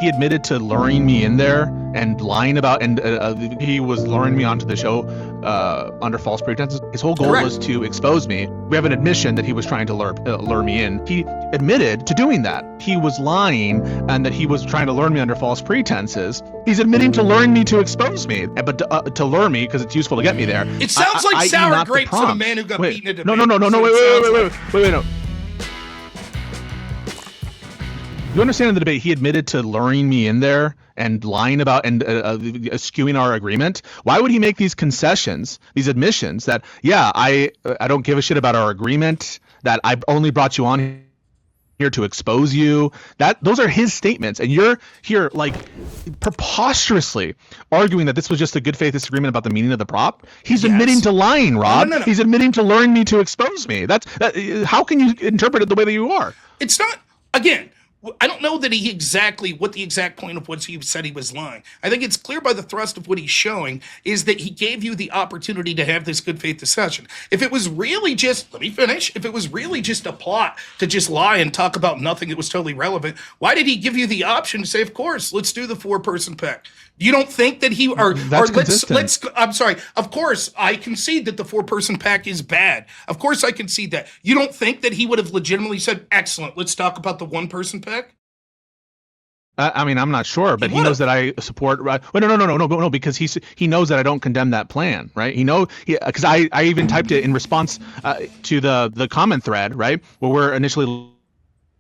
He admitted to luring me in there and lying about, and he was luring me onto the show under false pretenses. His whole goal was to expose me. We have an admission that he was trying to lure me in. He admitted to doing that. He was lying and that he was trying to lure me under false pretenses. He's admitting to luring me to expose me, but to lure me because it's useful to get me there. It sounds like sour grapes from a man who got beaten at a debate. Wait, no. You understand in the debate, he admitted to luring me in there and lying about and skewing our agreement. Why would he make these concessions, these admissions that, yeah, I don't give a shit about our agreement, that I only brought you on here to expose you? Those are his statements, and you're here like preposterously arguing that this was just a good faith disagreement about the meaning of the prop. He's admitting to lying, Rob. No. He's admitting to luring me to expose me. How can you interpret it the way that you are? It's not, again, I don't know that what the exact point of what he said he was lying. I think it's clear by the thrust of what he's showing is that he gave you the opportunity to have this good faith discussion. If it was really just, let me finish, if it was really just a plot to just lie and talk about nothing that was totally relevant, why did he give you the option to say, of course, let's do the 4-person pack? You don't think that I'm sorry. Of course, I concede that the 4-person pack is bad. Of course, I concede that. You don't think that he would have legitimately said, excellent, let's talk about the 1-person pack? I mean, I'm not sure, but he knows that I support. No, because he knows that I don't condemn that plan, right? Because I even typed it in response to the comment thread, right, where we're initially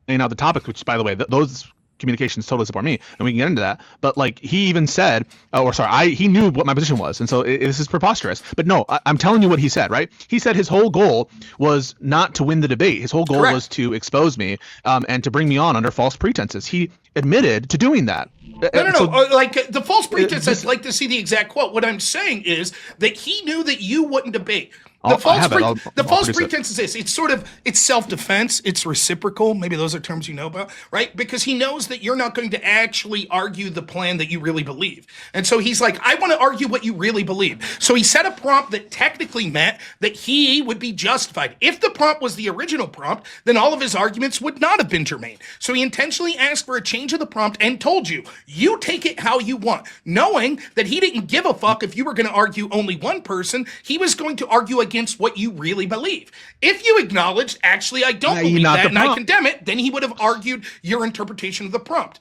laying out the topics, which, by the way, those communications totally support me, and we can get into that. But like, he even said, he knew what my position was, and so this is preposterous. But no, I'm telling you what he said, right? He said his whole goal was not to win the debate. His whole goal was to expose me and to bring me on under false pretenses. He admitted to doing that. No. Like the false pretense, I'd like to see the exact quote. What I'm saying is that he knew that you wouldn't debate. The false pretense is this. It's self-defense. It's reciprocal. Maybe those are terms you know about, right? Because he knows that you're not going to actually argue the plan that you really believe. And so he's like, I want to argue what you really believe. So he set a prompt that technically meant that he would be justified. If the prompt was the original prompt, then all of his arguments would not have been germane. So he intentionally asked for a change of the prompt and told you, you take it how you want, knowing that he didn't give a fuck if you were going to argue only one person. He was going to argue against what you really believe. If you acknowledged, actually, I don't believe that and I condemn it, then he would have argued your interpretation of the prompt.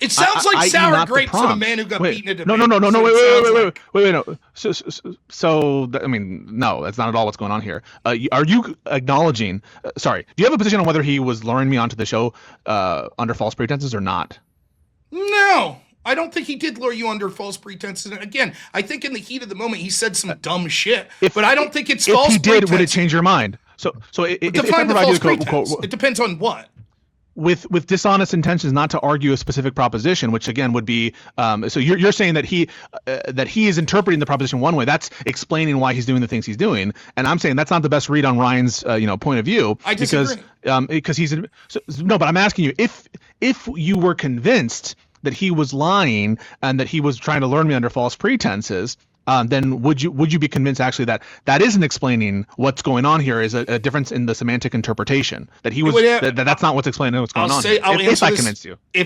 It sounds like sour grapes from a man who got beaten at a debate. Wait, no. So, I mean, no, that's not at all what's going on here. Are you acknowledging, do you have a position on whether he was luring me onto the show under false pretenses or not? No. I don't think he did lure you under false pretenses. And again, I think in the heat of the moment, he said some dumb shit, but I don't think it's false pretenses. If he did, would it change your mind? Define the false pretense. It depends on what. With dishonest intentions not to argue a specific proposition, which again would be so you're saying that he is interpreting the proposition one way. That's explaining why he's doing the things he's doing, and I'm saying that's not the best read on Ryan's point of view. I disagree. Because he's no, but I'm asking you if you were convinced that he was lying and that he was trying to lure me under false pretenses, then would you be convinced actually that isn't explaining what's going on here, is a difference in the semantic interpretation, that he was that's not what's explaining what's going on.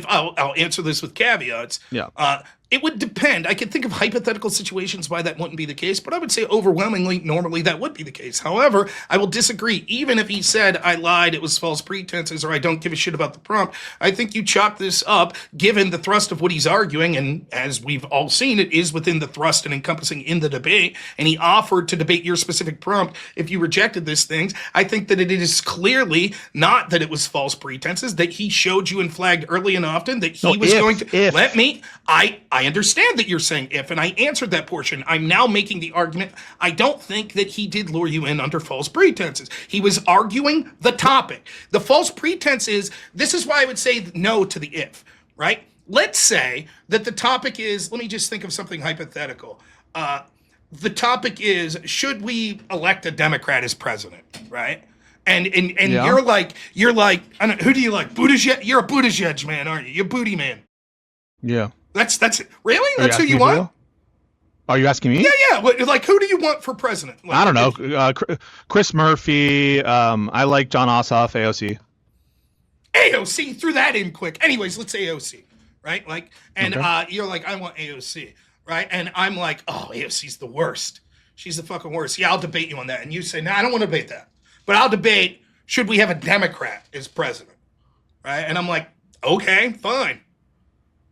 I'll answer this with caveats. Yeah. It would depend. I could think of hypothetical situations why that wouldn't be the case, but I would say overwhelmingly, normally that would be the case. However, I will disagree. Even if he said, I lied, it was false pretenses, or I don't give a shit about the prompt, I think you chalk this up, given the thrust of what he's arguing, and as we've all seen, it is within the thrust and encompassing in the debate, and he offered to debate your specific prompt if you rejected these things. I think that it is clearly not that it was false pretenses, that he showed you and flagged early and often that he was going to... I understand that you're saying if, and I answered that portion. I'm now making the argument. I don't think that he did lure you in under false pretenses. He was arguing the topic. The false pretense is, this is why I would say no to the if, right? Let's say that the topic is, let me just think of something hypothetical. The topic is, should we elect a Democrat as president, right? And yeah. you're like, I don't know, who do you like? Buttigieg? You're a Buttigieg man, aren't you? You're booty man. Yeah. That's really? That's who you want? Are you asking me? Yeah. Like, who do you want for president? Like, I don't know. Chris Murphy. I like John Ossoff, AOC. AOC, threw that in quick. Anyways, let's say AOC, right? Like, and you're like, I want AOC, right? And I'm like, oh, AOC's the worst. She's the fucking worst. Yeah, I'll debate you on that. And you say, no, I don't want to debate that. But I'll debate, should we have a Democrat as president, right? And I'm like, okay, fine.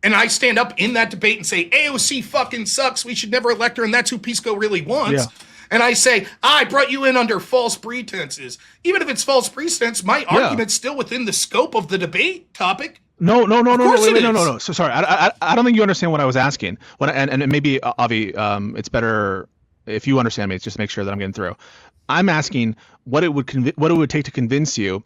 And I stand up in that debate and say, AOC fucking sucks. We should never elect her, and that's who Pisco really wants. Yeah. And I say, I brought you in under false pretenses. Even if it's false pretense, my argument's still within the scope of the debate topic. No. So sorry, I don't think you understand what I was asking. And maybe Avi, it's better if you understand me. It's just make sure that I'm getting through. I'm asking what it would take to convince you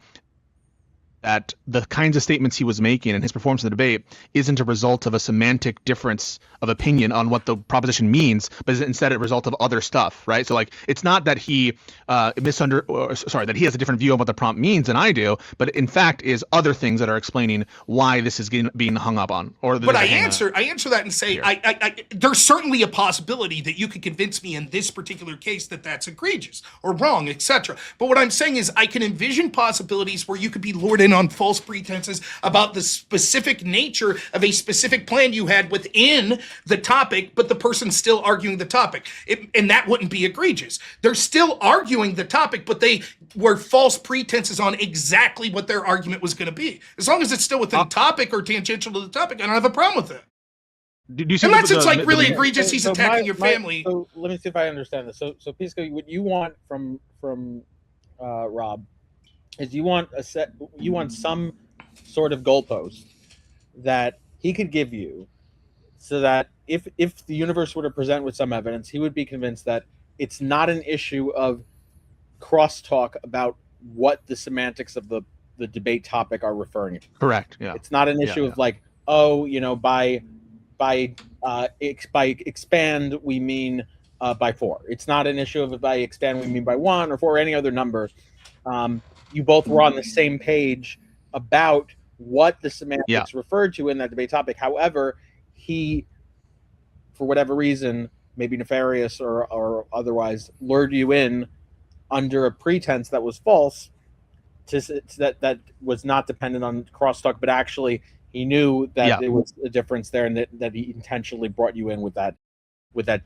that the kinds of statements he was making in his performance in the debate isn't a result of a semantic difference of opinion on what the proposition means, but is instead a result of other stuff, right? So like, it's not that he that he has a different view on what the prompt means than I do, but in fact is other things that are explaining why this is being hung up on. But I answer that and say, there's certainly a possibility that you could convince me in this particular case that that's egregious or wrong, etc. But what I'm saying is I can envision possibilities where you could be lured in on false pretenses about the specific nature of a specific plan you had within the topic, but the person's still arguing the topic. And that wouldn't be egregious. They're still arguing the topic, but they were false pretenses on exactly what their argument was going to be. As long as it's still within topic or tangential to the topic, I don't have a problem with it. Unless it's like really egregious, he's attacking your family. So let me see if I understand this. So Pisco, what you want from Rob is you want some sort of goalpost that he could give you, so that if the universe were to present with some evidence, he would be convinced that it's not an issue of crosstalk about what the semantics of the debate topic are referring to. Correct. Yeah. It's not an issue of like, oh, by expand we mean by 4. It's not an issue of by expand we mean by 1 or 4 or any other number. You both were on the same page about what the semantics referred to in that debate topic. However, he, for whatever reason, maybe nefarious or otherwise, lured you in under a pretense that was false, that was not dependent on crosstalk, but actually he knew that there was a difference there, and that he intentionally brought you in with that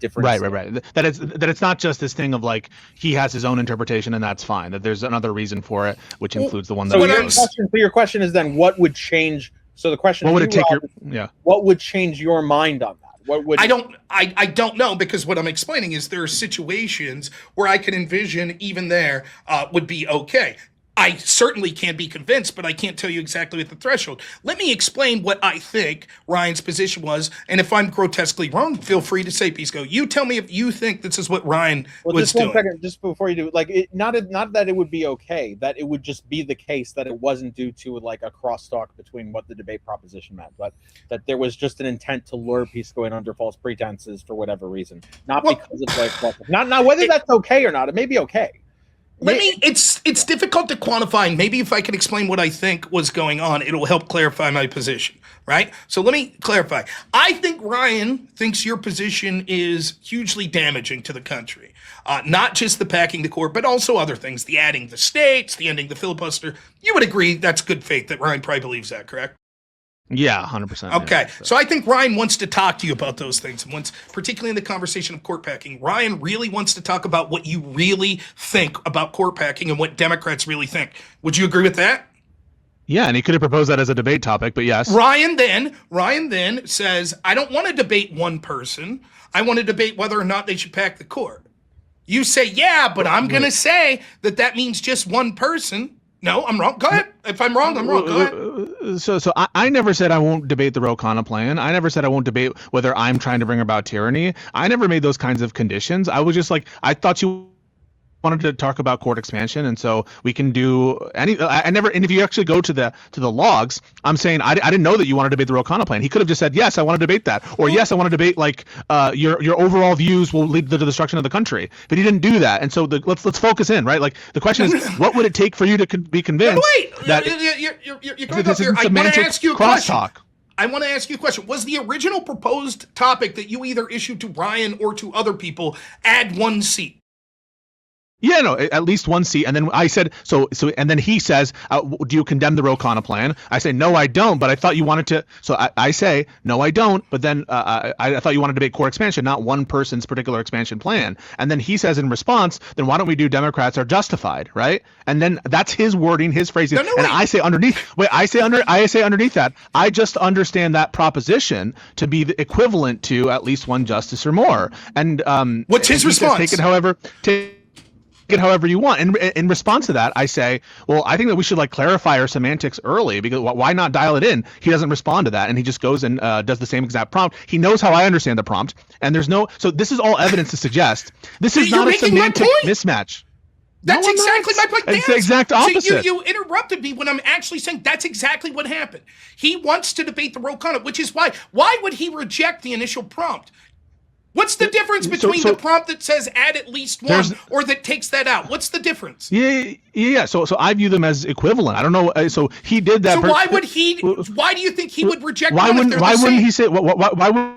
difference. Right. That it's not just this thing of like he has his own interpretation and that's fine. That there's another reason for it, which includes the one that. So your question is then, what would change? So the question: what would it take? What would change your mind on that? What would? I don't know, because what I'm explaining is there are situations where I can envision even there would be okay. I certainly can't be convinced, but I can't tell you exactly what the threshold. Let me explain what I think Ryan's position was, and if I'm grotesquely wrong, feel free to say, Pisco. You tell me if you think this is what Ryan was doing. Just 1 second, just before you do, like, not that it would be okay, that it would just be the case that it wasn't due to like a crosstalk between what the debate proposition meant, but that there was just an intent to lure Pisco in under false pretenses for whatever reason, because of like not whether that's okay or not. It may be okay. It's difficult to quantify, and maybe if I can explain what I think was going on, it'll help clarify my position, right? So let me clarify. I think Ryan thinks your position is hugely damaging to the country. Not just the packing the court, but also other things, the adding the states, the ending the filibuster. You would agree that's good faith that Ryan probably believes that, correct? Yeah, 100%. Okay, so I think Ryan wants to talk to you about those things. And particularly in the conversation of court packing, Ryan really wants to talk about what you really think about court packing and what Democrats really think. Would you agree with that? Yeah, and he could have proposed that as a debate topic, but yes. Ryan then says, I don't want to debate one person. I want to debate whether or not they should pack the court. You say, yeah, but I'm going to say that means just one person. No, I'm wrong. Go ahead. If I'm wrong, I'm wrong. Go ahead. So I never said I won't debate the Ro Khanna plan. I never said I won't debate whether I'm trying to bring about tyranny. I never made those kinds of conditions. I was just like, I thought you wanted to talk about court expansion, and so we can do any. I never. And if you actually go to the logs, I'm saying I didn't know that you wanted to debate the Ro Khanna plan. He could have just said, yes, I want to debate that, or yes, I want to debate like your overall views will lead to the destruction of the country. But he didn't do that, and so let's focus in, right? Like the question is, what would it take for you to be convinced? That you're going up here. I want to ask you a question. I want to ask you a question. Was the original proposed topic that you either issued to Ryan or to other people add one seat? Yeah, no, at least one seat. And then I said, and then he says, do you condemn the Ro Khanna plan? I say, no, I don't, but I thought you wanted to. So I say, no, I don't. But then I thought you wanted to debate core expansion, not one person's particular expansion plan. And then he says in response, then why don't we do Democrats are justified, right? And then that's his wording, his phrasing. No, and I say underneath that, I just understand that proposition to be the equivalent to at least one justice or more. And what's his response? Take it however you want. And in response to that, I say, well, I think that we should clarify our semantics early, because why not dial it in? He doesn't respond to that, and he just goes and does the same exact prompt. He knows how I understand the prompt, and so this is all evidence to suggest this is not a semantic mismatch. That's exactly my point. It's the exact opposite. So you interrupted me when I'm actually saying that's exactly what happened. He wants to debate the Ro Khanna, which is why would he reject the initial prompt? What's the difference between the prompt that says add at least one or that takes that out? What's the difference? Yeah. So I view them as equivalent. I don't know. So he did that. So why do you think he would reject why one? Why wouldn't he say? Why wouldn't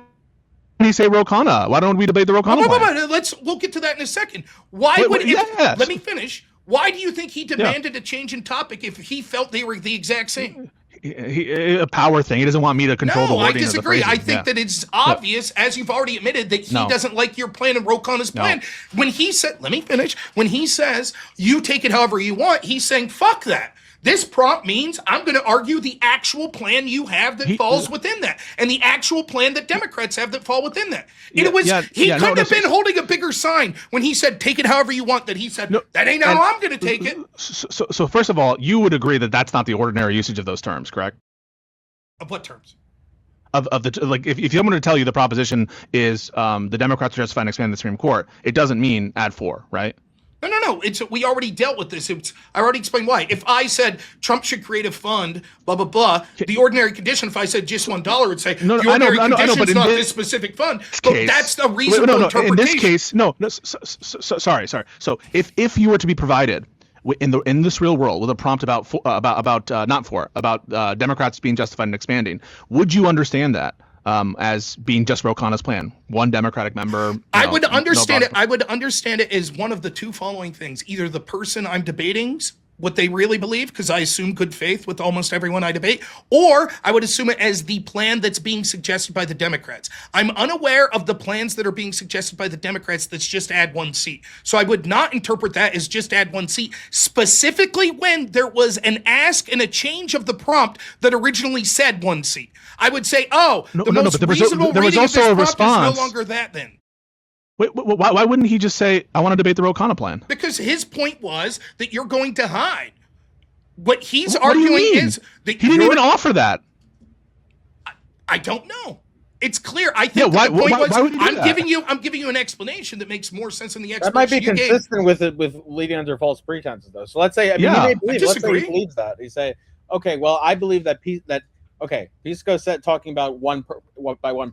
he say Ro Khanna? Why don't we debate the Ro Khanna plan? We'll get to that in a second. Let me finish. Why do you think he demanded a change in topic if he felt they were the exact same? A power thing. He doesn't want me to control the wording. I disagree. I think that it's obvious, as you've already admitted, that he doesn't like your plan and Ro Khanna's plan. When he said, let me finish. When he says you take it however you want, he's saying fuck that. This prompt means I'm going to argue the actual plan you have that falls within that, and the actual plan that Democrats have that fall within that. He couldn't have been holding a bigger sign when he said take it however you want. That he said that ain't how I'm going to take it. So first of all, you would agree that that's not the ordinary usage of those terms, correct? Of what terms? Of the if someone were to tell you the proposition is the Democrats are justified in expanding the Supreme Court, it doesn't mean add 4, right? No. We already dealt with this. I already explained why. If I said Trump should create a fund, blah, blah, blah, the ordinary condition, if I said just $1, would say the ordinary condition is not this specific fund. But that's a reasonable interpretation. In this case, sorry. So if you were to be provided in this real world with a prompt about Democrats being justified in expanding, would you understand that as being just Ro Khanna's plan? One Democratic member. I would understand it. I would understand it as one of the two following things: either the person I'm debating's what they really believe, because I assume good faith with almost everyone I debate, or I would assume it as the plan that's being suggested by the Democrats. I'm unaware of the plans that are being suggested by the Democrats that's just add 1 seat. So I would not interpret that as just add 1 seat, specifically when there was an ask and a change of the prompt that originally said 1 seat. I would say, reasonable reading of this prompt is no longer that then. Wait, why wouldn't he just say, I want to debate the Ro Khanna plan? Because his point was that you're going to hide. What he's arguing is that he didn't even offer that. I don't know. It's clear. I think the point was I'm giving you an explanation that makes more sense than the explanation. That might be consistent with leading under false pretenses, though. So let's say, let's say he believes that. He say, okay, well, I believe that Pisco said talking about one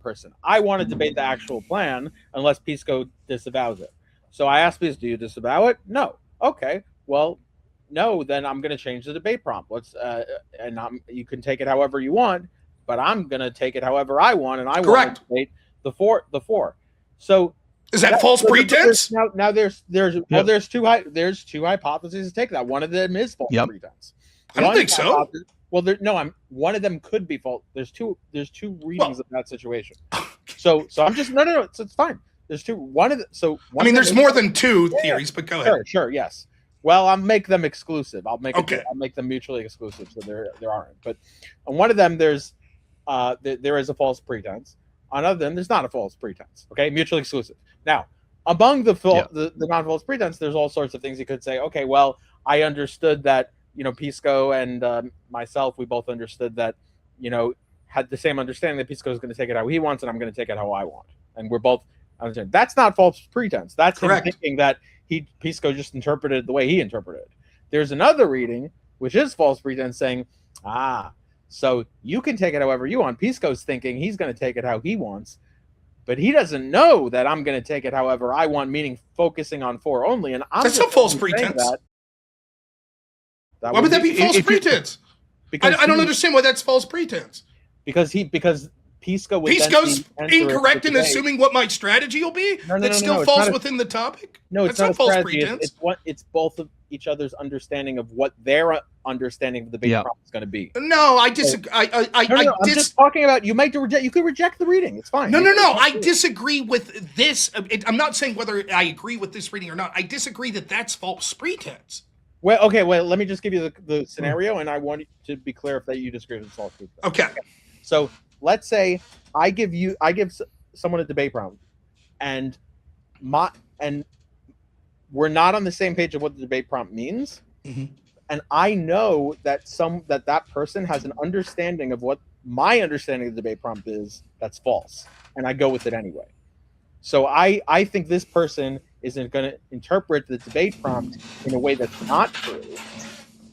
person. I want to debate the actual plan unless Pisco disavows it. So I asked Pisco, do you disavow it? No. Okay. Well, no, then I'm going to change the debate prompt. You can take it however you want, but I'm going to take it however I want, and I want to debate the four. So is that false pretense? Now there's two hypotheses to take that. One of them is false pretense. I don't think so. Well, one of them could be false. There's two readings of that situation. So I'm just no. It's fine. There's two. There's more than two theories, but go ahead. Sure. Yes. Well, I'll make them exclusive. I'll make them mutually exclusive, so there aren't. But on one of them, there is a false pretense. On other them, there's not a false pretense. Okay, mutually exclusive. Now, among the non-false pretense, there's all sorts of things you could say. Okay, well, I understood that. Pisco and myself, we both understood that, had the same understanding that Pisco is going to take it how he wants, and I'm going to take it how I want. And we're both understanding. That's not false pretense. That's correct. Him thinking that Pisco just interpreted the way he interpreted. There's another reading, which is false pretense, saying, so you can take it however you want. Pisco's thinking he's going to take it how he wants, but he doesn't know that I'm going to take it however I want, meaning focusing on 4 only. And that's a false pretense. Why would that be false pretense? Because I don't understand why that's false pretense. Because Pisco would Pisco's then be incorrect in debate. assuming what my strategy will be. No, That still it's falls not within the topic. No, it's That's not not a false strategy. pretense. It's both of each other's understanding of what their understanding of the debate prompt is going to be. No, I disagree. I'm just talking about you could reject the reading. It's fine. No. I disagree with this. I'm not saying whether I agree with this reading or not. I disagree that that's false pretense. Well, okay. Well, let me just give you the scenario, and I want to be clear if that you disagree with false pretense. Okay. So let's say I give someone a debate prompt, and we're not on the same page of what the debate prompt means, and I know that that person has an understanding of what my understanding of the debate prompt is that's false, and I go with it anyway. So I think this person isn't going to interpret the debate prompt in a way that's not true,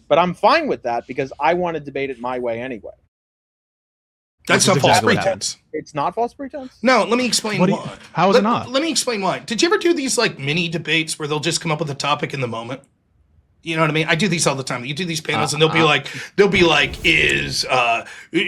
but I'm fine with that because I want to debate it my way anyway. That's not false pretense. It's not false pretense? No, let me explain why. How is it not? Let me explain why. Did you ever do these like mini debates where they'll just come up with a topic in the moment? You know what I mean? I do these all the time. You do these panels and they'll be like,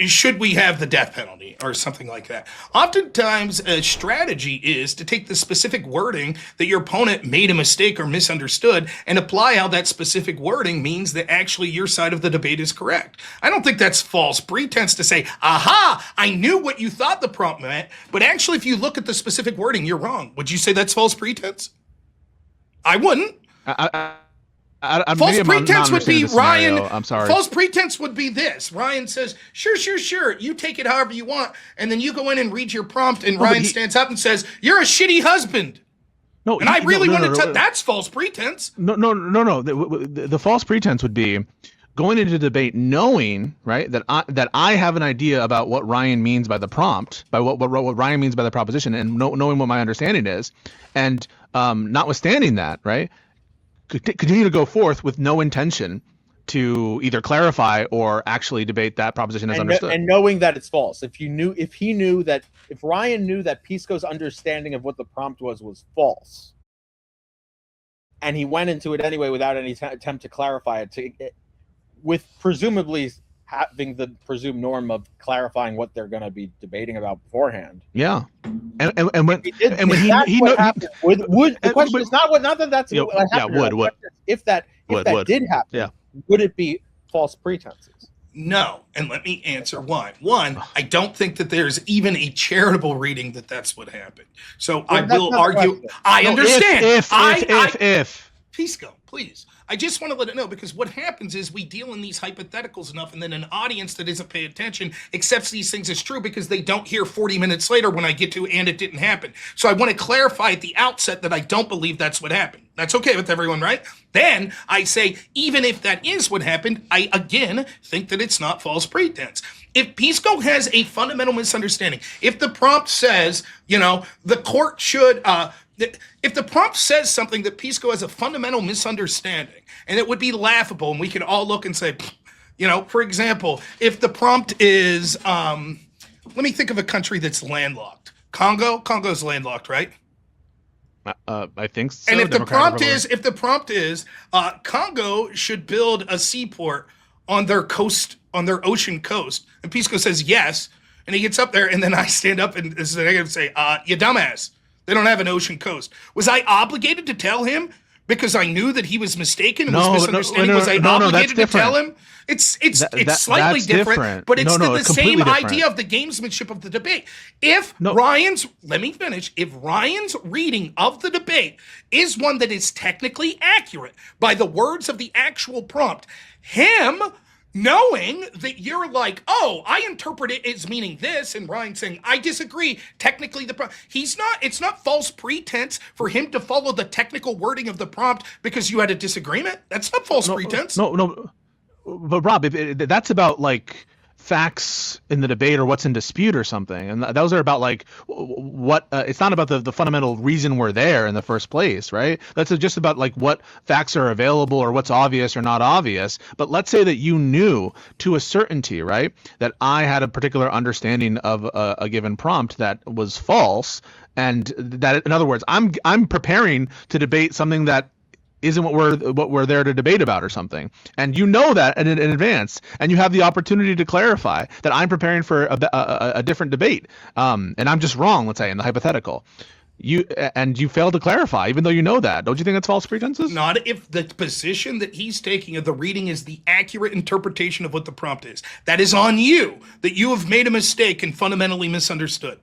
should we have the death penalty or something like that? Oftentimes a strategy is to take the specific wording that your opponent made a mistake or misunderstood and apply how that specific wording means that actually your side of the debate is correct. I don't think that's false pretense to say, aha, I knew what you thought the prompt meant, but actually if you look at the specific wording, you're wrong. Would you say that's false pretense? I wouldn't. False pretense would be Ryan. I'm sorry. False pretense would be this. Ryan says, sure. You take it however you want. And then you go in and read your prompt and Ryan stands up and says, you're a shitty husband. No, and I really want to tell that's false pretense. No. The false pretense would be going into the debate knowing, right, that I have an idea about what Ryan means by the prompt, by what Ryan means by the proposition, and knowing what my understanding is, and notwithstanding that, right, continue to go forth with no intention to either clarify or actually debate that proposition as understood. And knowing that it's false. If Ryan knew that Pisco's understanding of what the prompt was false, and he went into it anyway without any attempt to clarify it, with presumably having the presumed norm of clarifying what they're going to be debating about beforehand. Yeah, and when he would the question is not that that's what happened. Would if that did happen, would it be false pretenses? No, and let me answer why. One, I don't think that there's even a charitable reading that that's what happened. So I will argue. I understand. If Pisco, please. I just want to let it know because what happens is we deal in these hypotheticals enough and then an audience that isn't paying attention accepts these things as true because they don't hear 40 minutes later when I get to and it didn't happen. So I want to clarify at the outset that I don't believe that's what happened. That's okay with everyone, right? Then I say, even if that is what happened, I again think that it's not false pretense. If Pisco has a fundamental misunderstanding, if the prompt says, the court should, if the prompt says something that Pisco has a fundamental misunderstanding, and it would be laughable, and we can all look and say, for example, if the prompt is, let me think of a country that's landlocked. Congo's landlocked, right? I think so. And if the prompt is, Congo should build a seaport on their coast, on their ocean coast, and Pisco says yes, and he gets up there, and then I stand up and say, you dumbass. They don't have an ocean coast. Was I obligated to tell him because I knew that he was mistaken? Was I obligated to tell him? It's slightly different, but it's the same idea of the gamesmanship of the debate. Let me finish. If Ryan's reading of the debate is one that is technically accurate by the words of the actual prompt, him knowing that you're like, oh, I interpret it as meaning this, and Ryan saying, I disagree. Technically, it's not false pretense for him to follow the technical wording of the prompt because you had a disagreement. That's not false pretense. No. But Rob, that's about like facts in the debate or what's in dispute or something, and those are about like what it's not about the fundamental reason we're there in the first place, right? That's just about like what facts are available or what's obvious or not obvious. But let's say that you knew to a certainty, right, that I had a particular understanding of a given prompt that was false, and that, in other words, I'm preparing to debate something that isn't what we're there to debate about or something. And you know that in advance, and you have the opportunity to clarify that I'm preparing for a different debate, and I'm just wrong, let's say, in the hypothetical. You fail to clarify, even though you know that. Don't you think that's false pretenses? Not if the position that he's taking of the reading is the accurate interpretation of what the prompt is. That is on you, that you have made a mistake and fundamentally misunderstood.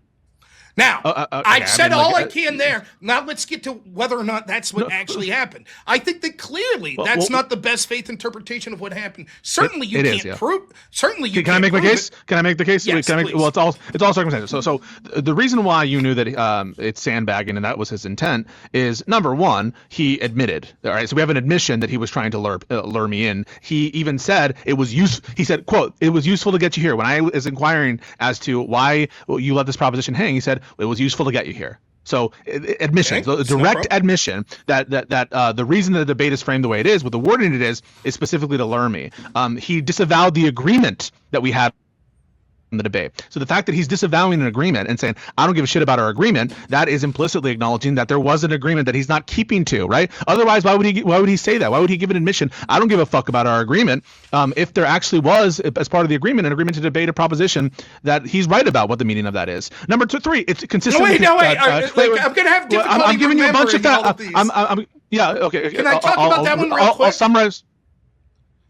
Now, I've said all I can there. Now let's get to whether or not that's what actually happened. I think that clearly that's not the best faith interpretation of what happened. Certainly you can't prove. Certainly you can't. Can I make my case? Can I make the case? Yes, please. Well, it's all circumstantial. So the reason why you knew that it's sandbagging and that was his intent is, number one, he admitted. All right, so we have an admission that he was trying to lure me in. He even said it was He said, "quote It was useful to get you here." When I was inquiring as to why you let this proposition hang, he said, it was useful to get you here. So admission, okay, direct admission that the reason the debate is framed the way it is, with the wording it is specifically to lure me. He disavowed the agreement that we had in the debate. So the fact that he's disavowing an agreement and saying, I don't give a shit about our agreement, that is implicitly acknowledging that there was an agreement that he's not keeping to, right? Otherwise, why would he say that? Why would he give an admission? I don't give a fuck about our agreement. If there actually was, as part of the agreement, an agreement to debate a proposition, that he's right about what the meaning of that is. Number three, it's consistent. Wait, I'm going to have difficulty I'm giving you a bunch of that. Yeah, okay. Can I talk about that one real quick? I'll summarize.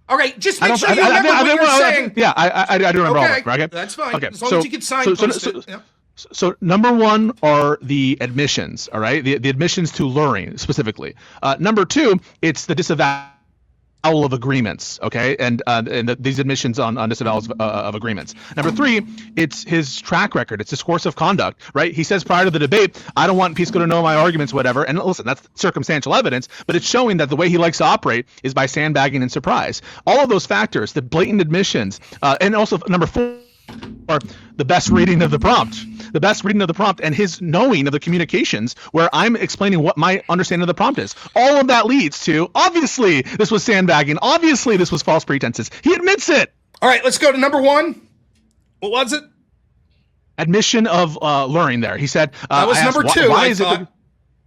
All right, just make sure you remember what you're saying. Yeah, I do remember all of it, right? Okay, that's fine. Okay, as long as you can signpost it. Yeah. So number one are the admissions, all right? The admissions to luring specifically. Number two, it's the disavowal of agreements, okay? And these admissions on disavowals of agreements. Number three, it's his track record. It's his course of conduct, right? He says prior to the debate, I don't want Pisco to know my arguments, whatever. And listen, that's circumstantial evidence, but it's showing that the way he likes to operate is by sandbagging and surprise. All of those factors, the blatant admissions, and also number four, are the best reading of the prompt. The best reading of the prompt and his knowing of the communications where I'm explaining what my understanding of the prompt is. All of that leads to, obviously, this was sandbagging. Obviously, this was false pretenses. He admits it. All right, let's go to number one. What was it? Admission of luring there. He said... that was number two, why is it?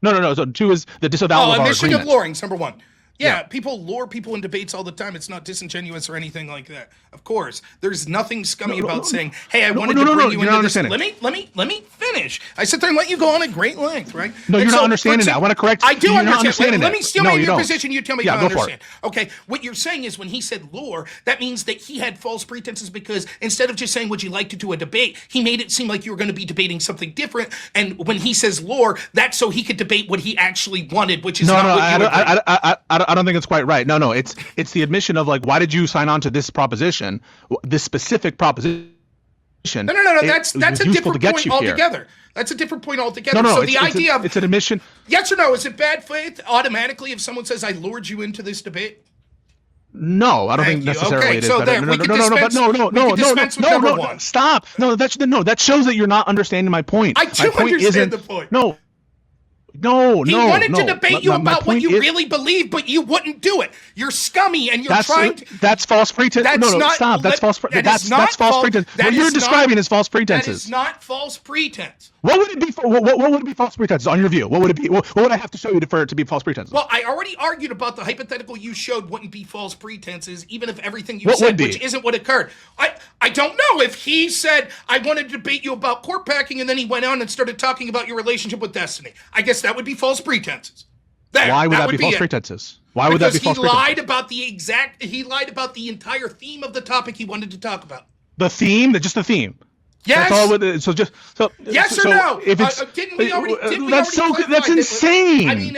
No. So two is the disavowal of our agreement. Admission of luring is number one. Yeah, people lure people in debates all the time. It's not disingenuous or anything like that. Of course, there's nothing scummy about saying, "Hey, I wanted to bring you into this." Let me finish. I sit there and let you go on at great length, right? No, you're not understanding that. I want to correct. I do understand. Let me me steal in your position. You tell me if I go for understand. Okay, what you're saying is when he said lure, that means that he had false pretenses because instead of just saying, "Would you like to do a debate?" he made it seem like you were going to be debating something different. And when he says lure, that's so he could debate what he actually wanted, which is not what you I don't think it's quite right. No, it's the admission of like, why did you sign on to this proposition, this specific proposition? No. That's a different point altogether. That's a different point altogether. No. So the idea of it's an admission. Yes or no? Is it bad faith automatically if someone says I lured you into this debate? No, I don't think necessarily okay, it is. So there, No. Stop. No, that shows that you're not understanding my point. I do understand the point. He wanted to debate you about what you really believe, but you wouldn't do it. You're scummy, and you're trying to... That's false pretense. Stop. That's false pretense. What you're describing is false pretenses. That is not false pretense. What would it be? What would it be false pretenses on your view? What would it be? What would I have to show you for it to be false pretenses? Well, I already argued about the hypothetical you showed wouldn't be false pretenses, even if everything you said, which isn't what occurred. I don't know if he said, I wanted to debate you about court packing, and then he went on and started talking about your relationship with Destiny. I guess that would be false pretenses. Why would that be false pretenses? Why would that be false pretenses? He lied about the entire theme of the topic he wanted to talk about. The theme? Just the theme? Yes. That's all. Yes or no? If it's, that's insane. I mean,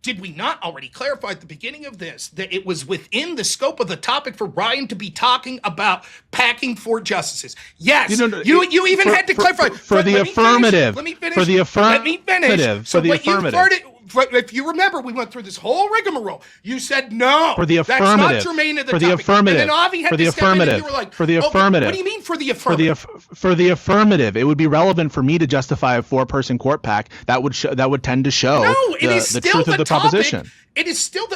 did we not already clarify at the beginning of this that it was within the scope of the topic for Ryan to be talking about packing for justices? Yes. You even had to clarify. For the affirmative. Let me finish. For the affirmative. Let me finish. For the affirmative. If you remember, we went through this whole rigmarole. You said no. For the affirmative. That's not germane to the topic. And then Avi had to step in and you were like, for the affirmative. What do you mean for the affirmative? For the affirmative, it would be relevant for me to justify a 4-person court pack that would tend to show the truth of the proposition. It is still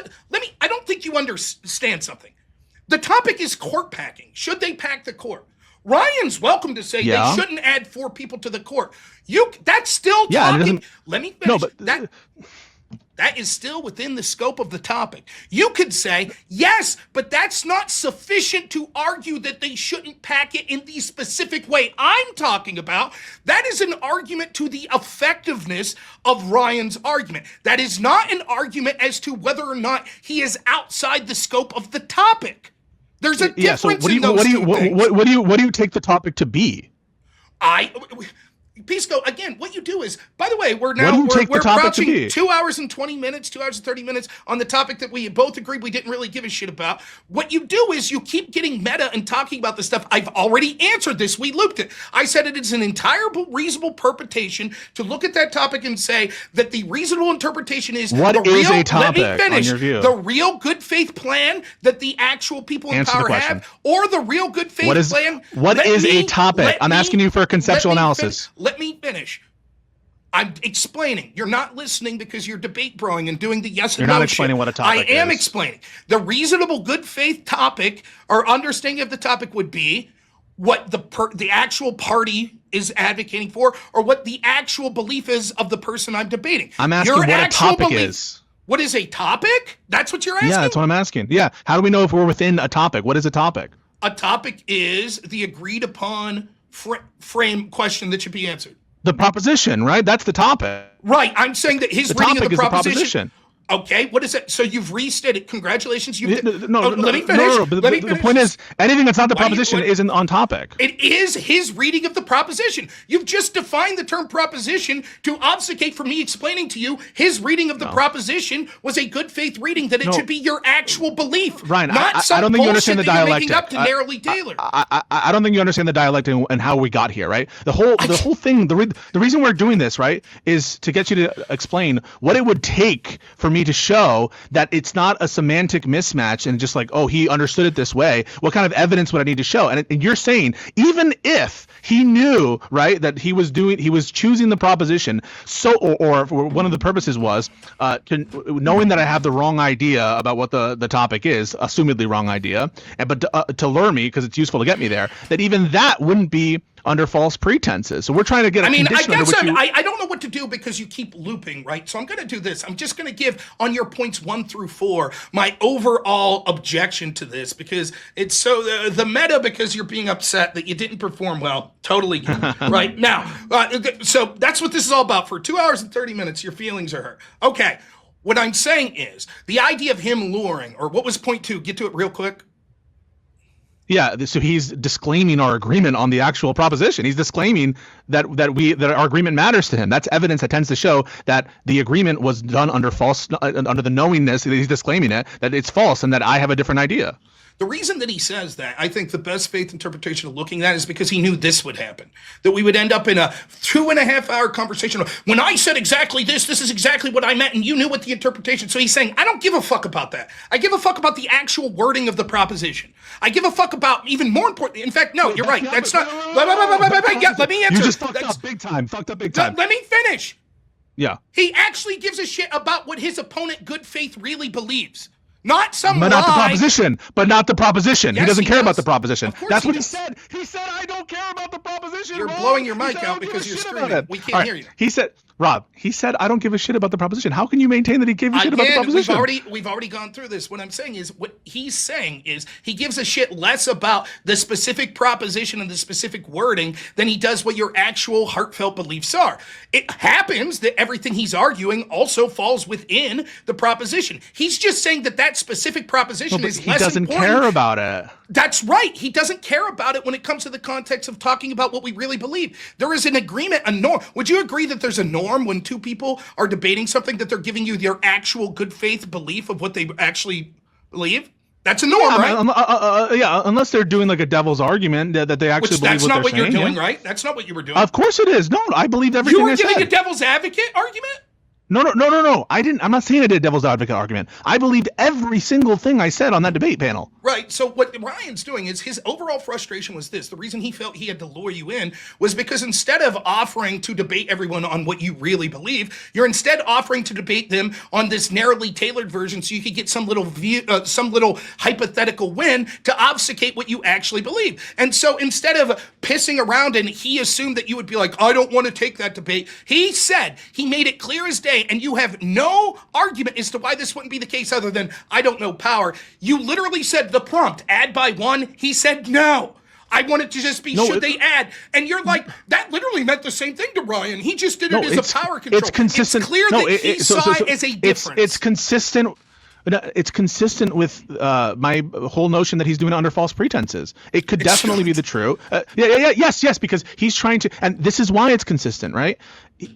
I don't think you understand something. The topic is court packing. Should they pack the court? Ryan's welcome to say they shouldn't add 4 people to the court. That's still talking. Let me finish. No, but That is still within the scope of the topic. You could say, yes, but that's not sufficient to argue that they shouldn't pack it in the specific way I'm talking about. That is an argument to the effectiveness of Ryan's argument. That is not an argument as to whether or not he is outside the scope of the topic. There's a difference in those two things. What do you take the topic to be? Pisco, again, what you do is, by the way, we're approaching 2 hours and 20 minutes, 2 hours and 30 minutes on the topic that we both agreed we didn't really give a shit about. What you do is you keep getting meta and talking about the stuff. I've already answered this. We looped it. I said it is an entire reasonable interpretation to look at that topic and say that the reasonable interpretation is what is a topic, let me finish, on your view? The real good faith plan that the actual people in power have, or the real good faith plan. What is a topic? I'm asking you for a conceptual analysis. Let me finish. I'm explaining. You're not listening because you're debate broing and doing the yes and no shit. You're not explaining what a topic is. I am explaining. The reasonable good faith topic or understanding of the topic would be what the actual party is advocating for, or what the actual belief is of the person I'm debating. I'm asking what a topic is. What is a topic? That's what you're asking? Yeah, that's what I'm asking. Yeah. How do we know if we're within a topic? What is a topic? A topic is the agreed upon frame question that should be answered. The proposition, right? That's the topic. Right. I'm saying that his reading of the proposition. Okay, what is it? So you've restated. Congratulations. Let me finish. No. The point is, anything that's not the proposition isn't on topic. It is his reading of the proposition. You've just defined the term proposition to obfuscate from me explaining to you his reading of the proposition was a good faith reading, that it should be your actual belief. Ryan, not I don't think you understand the dialectic. dialectic. Up to narrowly tailored. I don't think you understand the dialectic and how we got here, right? The whole thing, the reason we're doing this, right, is to get you to explain what it would take for me to show that it's not a semantic mismatch and just like, oh, he understood it this way. What kind of evidence would I need to show? And you're saying even if he knew, right, that he was choosing the proposition, so or one of the purposes was knowing that I have the wrong idea about what the topic is, assumedly wrong idea, but to lure me because it's useful to get me there, that even that wouldn't be under false pretenses. So we're trying to get a condition under which I don't know what to do because you keep looping, right? So I'm going to do this. I'm just going to give on your points 1 through 4 my overall objection to this, because it's so the meta, because you're being upset that you didn't perform well. Totally get it. Right now. So that's what this is all about. For 2 hours and 30 minutes, your feelings are hurt. Okay. What I'm saying is the idea of him luring, or what was point 2? Get to it real quick. Yeah, so he's disclaiming our agreement on the actual proposition. He's disclaiming that our agreement matters to him. That's evidence that tends to show that the agreement was done under the knowingness that he's disclaiming it, that it's false and that I have a different idea. The reason that he says that, I think the best faith interpretation of looking at that is because he knew this would happen, that we would end up in a 2.5 hour conversation. When I said exactly this is exactly what I meant, and you knew what the interpretation. So he's saying, I don't give a fuck about that. I give a fuck about the actual wording of the proposition. I give a fuck about, even more importantly, in fact, no, you're right. That's not. Yeah, let me answer. You just fucked up big time. Let me finish. Yeah. He actually gives a shit about what his opponent, good faith, really believes. Not some but lie. Not the proposition. But not the proposition. Yes, he doesn't care about the proposition. That's what he does. said. He said, I don't care about the proposition. You're blowing your mic out because you're screaming. We can't hear you. He said, Rob, he said, I don't give a shit about the proposition. How can you maintain that he gave a shit about the proposition? We've already gone through this. What I'm saying is, what he's saying is he gives a shit less about the specific proposition and the specific wording than he does what your actual heartfelt beliefs are. It happens that everything he's arguing also falls within the proposition. He's just saying that specific proposition is less important. He doesn't care about it. That's right. He doesn't care about it when it comes to the context of talking about what we really believe. There is an agreement, a norm. Would you agree that there's a norm when two people are debating something, that they're giving you their actual good faith belief of what they actually believe? That's a norm, right? Yeah, unless they're doing like a devil's argument that they actually believe what they're saying. That's not what you're doing, right? That's not what you were doing. Of course it is. No, I believed everything I said. You were giving a devil's advocate argument? No. I'm not saying I did a devil's advocate argument. I believed every single thing I said on that debate panel. Right. So what Ryan's doing is, his overall frustration was this. The reason he felt he had to lure you in was because instead of offering to debate everyone on what you really believe, you're instead offering to debate them on this narrowly tailored version so you could get some little hypothetical win to obfuscate what you actually believe. And so instead of pissing around and he assumed that you would be like, I don't want to take that debate. He said, he made it clear as day, and you have no argument as to why this wouldn't be the case other than, I don't know power. You literally said the prompt, add by 1. He said, no. I want it to just be, should they add? And you're like, that literally meant the same thing to Ryan. He just did it as a power control. It's consistent. It's clear that he saw it as a difference. It's consistent. It's consistent with my whole notion that he's doing it under false pretenses. It could definitely be the true. Yes, because he's trying to, and this is why it's consistent, right?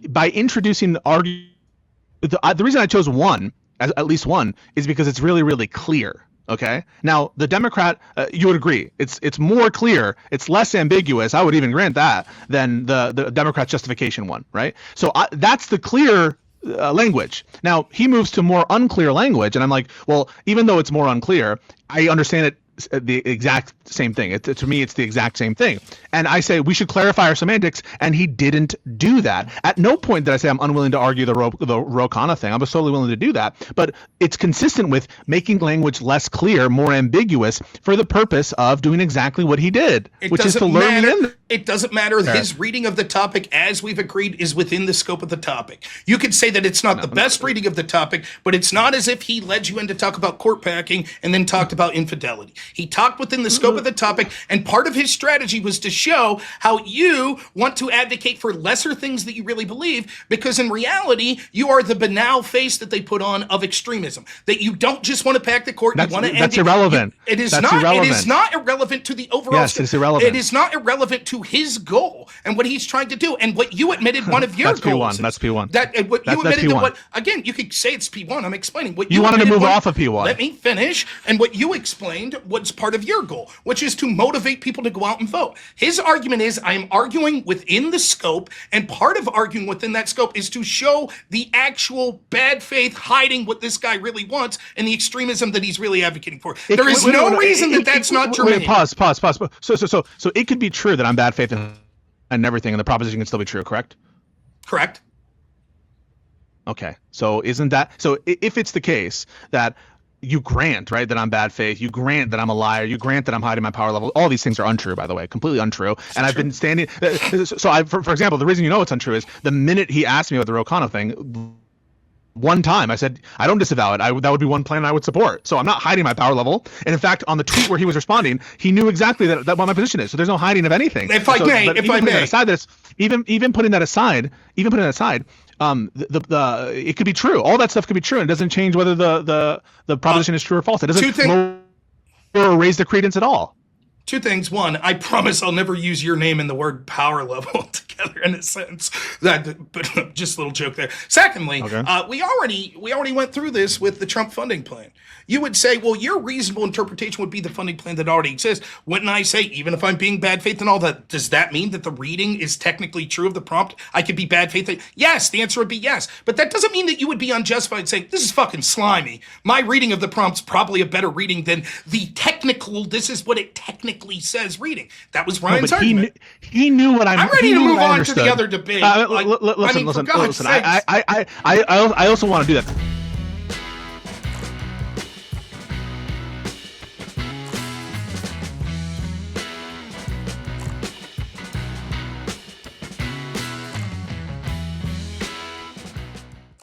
By introducing the reason I chose one, at least one, is because it's really, really clear. Okay. Now the Democrat, you would agree, it's more clear, it's less ambiguous. I would even grant that than the Democrat justification one, right? So that's the clear language. Now he moves to more unclear language, and I'm like, well, even though it's more unclear, I understand it. The exact same thing. To me, it's the exact same thing. And I say we should clarify our semantics, and he didn't do that. At no point did I say I'm unwilling to argue the Ro Khanna thing. I was totally willing to do that. But it's consistent with making language less clear, more ambiguous, for the purpose of doing exactly what he did, which is to learn in. It doesn't matter. His reading of the topic, as we've agreed, is within the scope of the topic. You could say that it's not the best reading of the topic, but it's not as if he led you in to talk about court packing and then talked about infidelity. He talked within the scope of the topic, and part of his strategy was to show how you want to advocate for lesser things that you really believe, because in reality, you are the banal face that they put on of extremism. That you don't just want to pack the court, you want to end it. That's irrelevant. It is not. Irrelevant. It is not irrelevant to the overall. Yes, it's irrelevant. It is not irrelevant to his goal and what he's trying to do, and what you admitted one of your goals. That's P1. What you admitted that what, again, you could say it's P1. I'm explaining what you wanted to move off of P1. Let me finish. And what you explained was part of your goal, which is to motivate people to go out and vote. His argument is, I am arguing within the scope, and part of arguing within that scope is to show the actual bad faith hiding what this guy really wants and the extremism that he's really advocating for. There is no reason that that's not germane. Pause. So it could be true that I'm bad faith and everything, and the proposition can still be true, correct? Correct. Okay. So isn't that, so if it's the case that you grant, right, that I'm bad faith, you grant that I'm a liar, you grant that I'm hiding my power level, all these things are untrue, by the way, completely untrue. And I've been standing, so for example, the reason you know it's untrue is the minute he asked me about the Ro Khanna thing, one time I said, I don't disavow it. That would be one plan I would support. So I'm not hiding my power level. And in fact, on the tweet where he was responding, he knew exactly that what my position is. So there's no hiding of anything. If I may, even putting that aside, it could be true. All that stuff could be true, and it doesn't change whether the proposition is true or false. It doesn't lower or raise the credence at all. Two things. One, I promise I'll never use your name and the word power level together in a sentence. But just a little joke there. Secondly, okay. we already went through this with the Trump funding plan. You would say, well, your reasonable interpretation would be the funding plan that already exists. Wouldn't I say, even if I'm being bad faith and all that, does that mean that the reading is technically true of the prompt? I could be bad faith. Yes, the answer would be yes. But that doesn't mean that you would be unjustified saying, this is fucking slimy. My reading of the prompt's probably a better reading than the technical, this is what it technically says reading. That was Ryan's argument. He knew what I'm ready to move on to the other debate. Listen. I also want to do that.